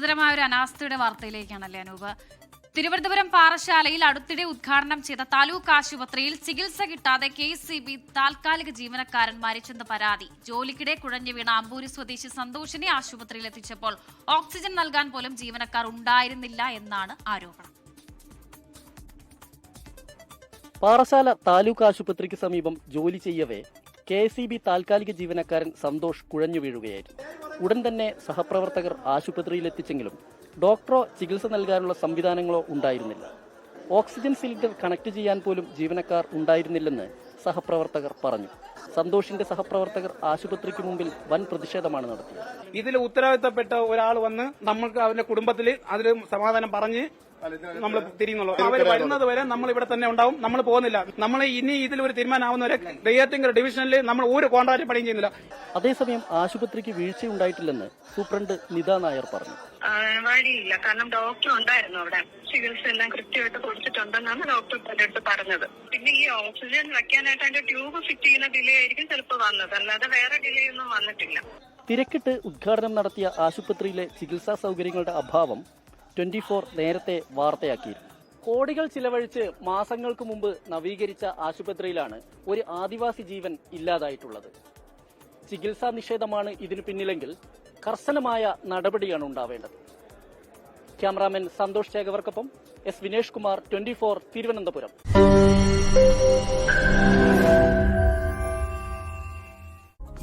ഗുരുതരമായ ഒരു അനാസ്ഥയുടെ വാർത്തയിലേക്കാണല്ലേ അനൂപ്. തിരുവനന്തപുരം പാറശാലയിൽ അടുത്തിടെ ഉദ്ഘാടനം ചെയ്ത താലൂക്ക് ആശുപത്രിയിൽ ചികിത്സ കിട്ടാതെ KCB താൽക്കാലിക ജീവനക്കാരൻ മരിച്ചെന്ന പരാതി. ജോലിക്കിടെ കുഴഞ്ഞു വീണ അമ്പൂരി സ്വദേശി സന്തോഷിനെ ആശുപത്രിയിൽ എത്തിച്ചപ്പോൾ ഓക്സിജൻ നൽകാൻ പോലും ജീവനക്കാർ ഉണ്ടായിരുന്നില്ല എന്നാണ് ആരോപണം. പാറശാല താലൂക്ക് ആശുപത്രിക്ക് സമീപം ജോലി ചെയ്യവേ KCB താൽക്കാലിക ജീവനക്കാരൻ സന്തോഷ് കുഴഞ്ഞു വീഴുകയായിരുന്നു. ഉടൻ തന്നെ സഹപ്രവർത്തകർ ആശുപത്രിയിലെത്തിച്ചെങ്കിലും ഡോക്ടറോ ചികിത്സ നൽകാനുള്ള സംവിധാനങ്ങളോ ഉണ്ടായിരുന്നില്ല. ഓക്സിജൻ സിലിണ്ടർ കണക്ട് ചെയ്യാൻ പോലും ജീവനക്കാർ ഉണ്ടായിരുന്നില്ലെന്ന് സഹപ്രവർത്തകർ പറഞ്ഞു. സന്തോഷിന്റെ സഹപ്രവർത്തകർ ആശുപത്രിക്ക് മുമ്പിൽ വൻ പ്രതിഷേധമാണ് നടത്തിയത്. ഇതിൽ ഉത്തരവാദിത്തപ്പെട്ട ഒരാൾ വന്ന് നമ്മൾക്ക് അവരുടെ കുടുംബത്തിൽ അതിൽ സമാധാനം പറഞ്ഞ് നമ്മൾ തിരിയുന്നുള്ളൂ. അവർ വരുന്നത് വരെ നമ്മൾ ഇവിടെ തന്നെ ഉണ്ടാവും. നമ്മൾ പോകുന്നില്ല. നമ്മൾ ഇനി ഇതിൽ ഒരു തീരുമാനമാവുന്നവരെ നെയ്യാറ്റിൻകര ഡിവിഷനിൽ നമ്മൾ ഒരു കോൺട്രാക്ട് പണിയും ചെയ്യുന്നില്ല. അതേസമയം ആശുപത്രിക്ക് വീഴ്ചയുണ്ടായിട്ടില്ലെന്ന് സൂപ്രണ്ട് നിത നായർ പറഞ്ഞു. വഴിയില്ല, കാരണം ഡോക്ടർ ഉണ്ടായിരുന്നു അവിടെ. ചികിത്സ എല്ലാം കൃത്യമായിട്ട് കൊടുത്തിട്ടുണ്ടെന്നാണ് ഡോക്ടർ എന്റെ അടുത്ത് പറഞ്ഞത്. പിന്നെ ഈ ഓക്സിജൻ വെക്കാനായിട്ട് അതിന്റെ ട്യൂബ് ഫിറ്റ് ചെയ്യുന്ന ഡിലേ ആയിരിക്കും ചിലപ്പോൾ വന്നത്, അല്ലാതെ വേറെ ഡിലേ ഒന്നും വന്നിട്ടില്ല. തിരക്കിട്ട് ഉദ്ഘാടനം നടത്തിയ ആശുപത്രിയിലെ ചികിത്സാ സൗകര്യങ്ങളുടെ അഭാവം 24 നേരത്തെ വാർത്തയാക്കിയിരുന്നു. കോടികൾ ചിലവഴിച്ച് മാസങ്ങൾക്ക് മുമ്പ് നവീകരിച്ച ആശുപത്രിയിലാണ് ഒരു ആദിവാസി ജീവൻ ഇല്ലാതായിട്ടുള്ളത്. ചികിത്സാ നിഷേധമാണ് ഇതിനു പിന്നിലെങ്കിൽ കർശനമായ നടപടിയാണ് ഉണ്ടാവേണ്ടത്. ക്യാമറാമാൻ സന്തോഷ് ചേകവർക്കൊപ്പം S. വിനേഷ് കുമാർ, 24 തിരുവനന്തപുരം.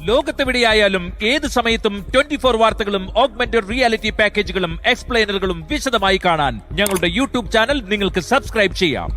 ലോകത്തെവിടെയായാലും ഏത് സമയത്തും 24 വാർത്തകളും ഓഗ്മെന്റഡ് റിയാലിറ്റി പാക്കേജുകളും എക്സ്പ്ലെയിനറുകളും വിശദമായി കാണാൻ ഞങ്ങളുടെ യൂട്യൂബ് ചാനൽ നിങ്ങൾക്ക് സബ്സ്ക്രൈബ് ചെയ്യാം.